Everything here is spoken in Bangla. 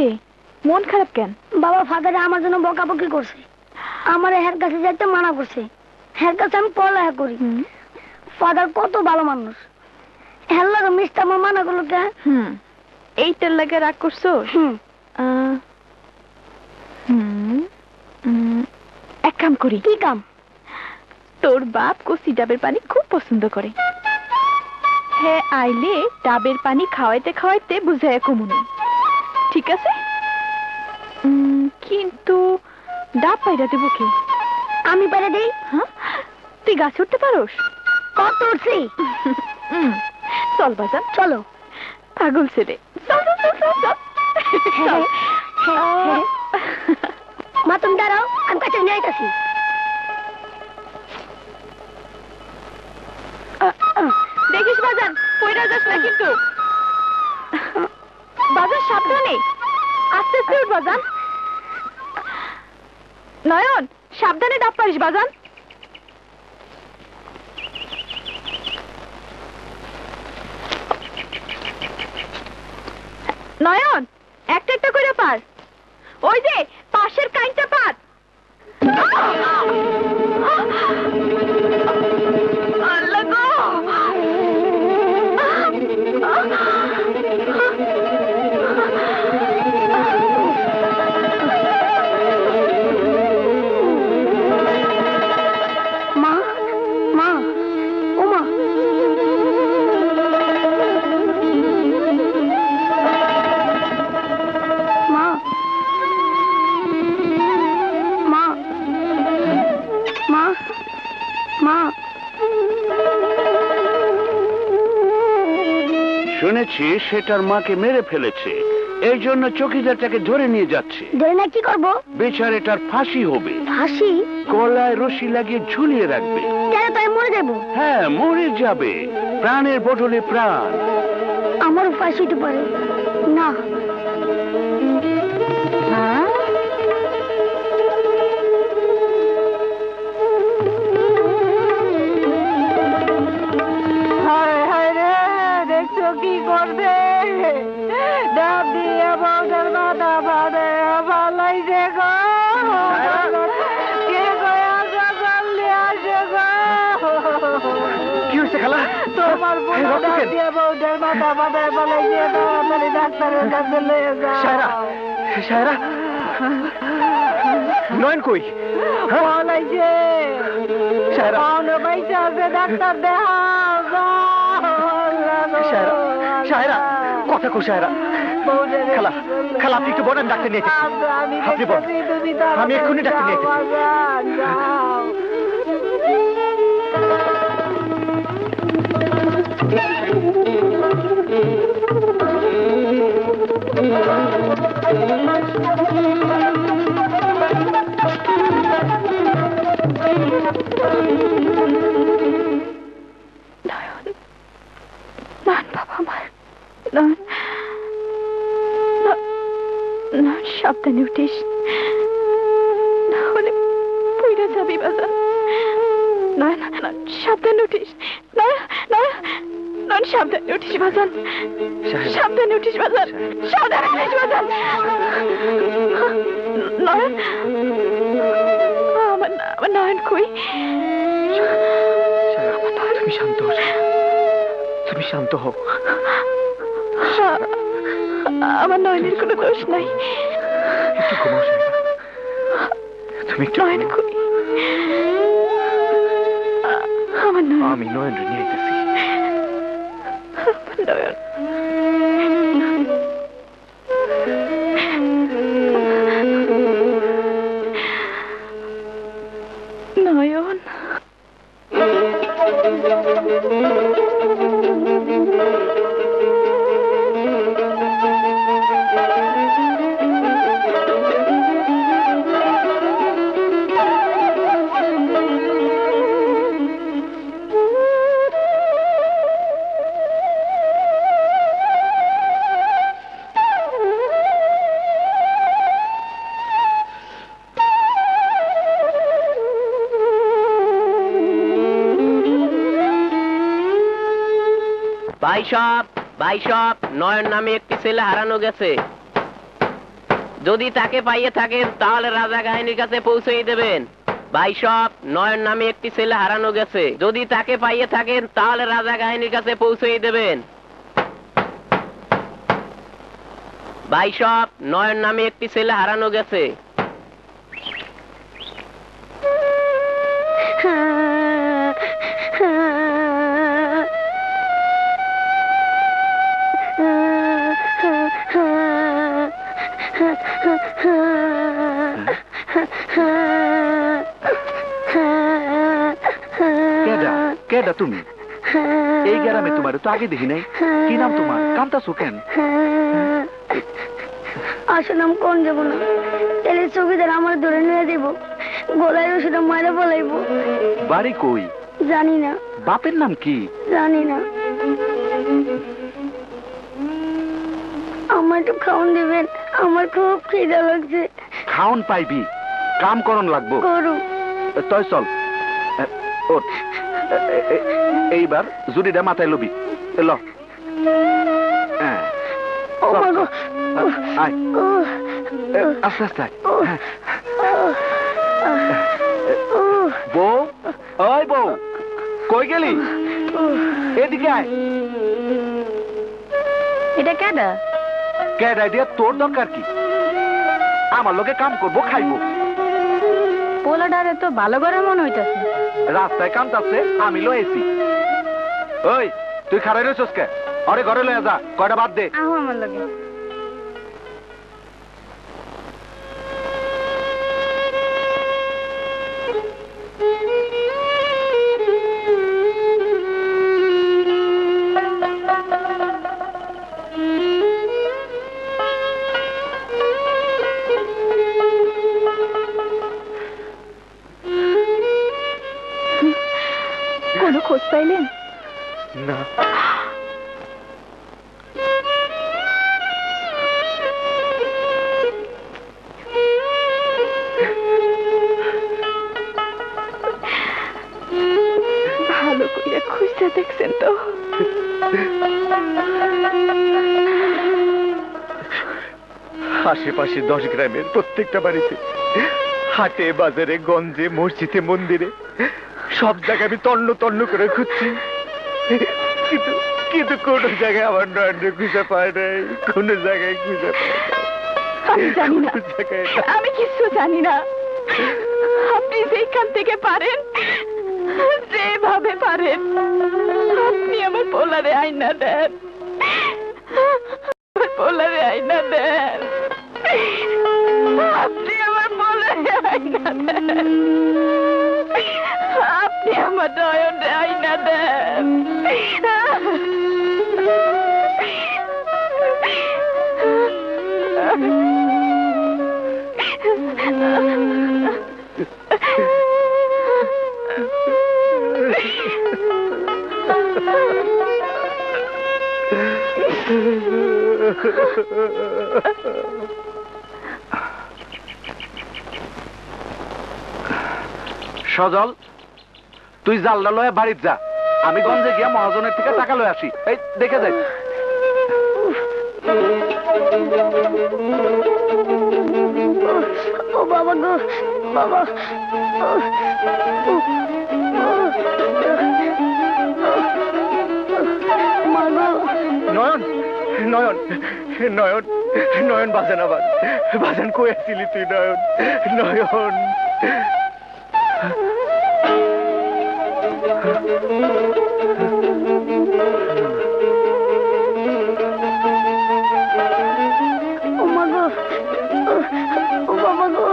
রে মন খারাপ কেন? বাবা ফাদারে আমার জন্য বকাবকি করছে, আমার হের কাছে যাইতে মানা করছে। হের কাছে আমি পড়ালেখা করি। ফাদার কত ভালো মানুষ, হের লাগে মিষ্টি আমার মানা করলো কে? এইটার লাগে রাগ করছো? এক কাম করি। কি কাম? তোর বাপ কচি ডাবের পানি খুব পছন্দ করে, হ্যাঁ আইলে ডাবের পানি খাওয়াইতে খাওয়াইতে বুঝায় কমুনে, ঠিক আছে? কিন্তু ডাব পাইরা দেবো কে? আমি পারে দেই। হ্যাঁ, তুই গাছ উঠতে পারোস? কত উঠছি। চল বাজান, চলো। পাগল ছেলে, চল চল চল চল চল। মা তুমি দাঁড়াও, আমি কাছে নিয়ে আইতাছি। দেখিস বাজান পয়রা যাস না কিন্তু। বাজান সাবধানে, আস্তে আস্তে উঠ বাজান। নয়ন সাবধানে ডাব পারিস বাজান। নয়ন একটা একটা করে পার, ওই যে পাশের কাইনটা পার। আল্লাহ গো, মা মা ও মা, মা মা মা মা। শুনেছি সেটার মাকে মেরে ফেলেছে, এই জন্য চৌকিদারটাকে ধরে নিয়ে যাচ্ছে। ধরে না কি করবো? বেচারাটার ফাঁসি হবে। ফাঁসি? গলায় রশি লাগিয়ে ঝুলিয়ে রাখবে। কেন তাই মরে যাবো? হ্যাঁ মরে যাবে, প্রাণের বদলে প্রাণ। আমারও ফাঁসি হতে পারে না। দেখছো কি করবে? ডাব দিয়ে বউটার মাথা ফাটে ফালাইছে গো। কে গয়া জলদি আসে গো। কি হয়েছে খালা? তোমার ডাব দিয়ে বউটার মাথা ফাটে ফালাইছে, তাড়াতাড়ি ডাক্তারের কাছে লয়ে যাও। সায়রা, সায়রা, নয়ন কই? ফালাইছে সায়রা, পাওনে পয়সা আছে, ডাক্তার দেখাও। সায়রা, সায়রা, কথা কো সায়রা। খালা, খালা আপনি একটু বলেন ডাক্তার নিয়ে এসেছি। আপনি বলেন, আমি এক্ষুনি ডাক্তার নিয়ে এসেছি। সাবধানে উঠিস, না হলে পইরা যাবি বাজান। নয় না, সাবধানে উঠিস। নয় নয় নয়, সাবধানে উঠিস বাজান, সাবধানে উঠিস বাজান, সাবধানে উঠিস বাজান। নয়ন, আমার নয়ন কই? তুমি শান্ত হও, তুমি শান্ত হও। আমার নয়নের কোনো দোষ নাই। একটু ঘুমাও সায়রা, তুমি একটু। নয়ন কই? আমার নয়ন। আমি নয়ন নিয়ে আইতেছি। নয়ন, নয়ন। ভাই সাহেব, নয়ন নামে একটি ছেলে হারানো গেছে। যদি তাকে পাইয়ে থাকেন তাহলে রাজা কাহিনীর কাছে পৌঁছে দেবেন। ভাই সব, নয়ন নামে একটি ছেলে হারানো গেছে। যদি তাকে পাইয়ে থাকেন তাহলে রাজা কাহিনীর কাছে পৌঁছে দেবেন। ভাই সব, নয়ন নামে একটি ছেলে হারানো গেছে। কেডা তুমি? এই গ্রামে তোমার তো আগে দেখি নাই। কি নাম তোমার? কান্তাছো কেন? আসলে আমি কোন যাবো না, তাহলে চৌকিদার আমার ধরে নিয়ে দেবো, গলায় রশিটা মারা বলাইবো। বাড়ি কই? জানি না। বাপের নাম কি? জানি না। আমার একটু খাওয়ান দিবেন, আমার খুব খিদা লাগছে। খাওন পাইবি, কাম করন লাগবো। করু। তয় চল, ওঠ। এইবার জুড়িটা মাথায় লবি। ল আস্তে আস্তে। বউ, ওই বউ, কই গেলি? এদিকে আয়। এটা কেডা? কেডা দিয়া তোর দরকার কি? আমার লোকে কাম করবো, খাইবো। পোলাডারে তো ভালো করে মনে হইতাছে। রাস্তায় কামতাছে, আমি লয়েছি। ওই তুই খারাই রয়েছস কে? আরে ঘরে লয়ে যা, কয়টা বাদ দে। আহো আমার লগে। কোনো খোঁজ পাইলেন? না। ভালো করে খুঁজতে দেখছেন তো? আশেপাশে 10 গ্রামের প্রত্যেকটা বাড়িতে, হাটে বাজারে গঞ্জে মসজিদে মন্দিরে সব জায়গায় আমি তন্ন তন্ন করে খুঁজছি, কিন্তু কিন্তু কোন জায়গায় আমার নয়নরে খুঁজে পায় নাই। কোন জায়গায় খুঁজে পায় নাই। আমি জানি না, আমি কিছু জানি না। আপনি যেখান থেকে পারেন, যেভাবে পারেন, আপনি আমার পোলারে আইনা দেন। আমার পোলারে আইনা দেন। আপনি আমার পোলারে আইনা দেন। আপনি আমার নয়নরে আইনা দেন। সজল, তুই জালটা লয়ে বাড়িতে যা, আমি গঞ্জে গিয়া মহাজনের থেকে টাকা লয়ে আসি। এই দেখে যাই। ও বাবা গো, বাবা। নয়ন, নয়ন, নয়ন, নয়ন, বাজান আবার বাজান, কই আসছিলি তুই? নয়ন, নয়ন। ও মা গো, ও বাবা গো।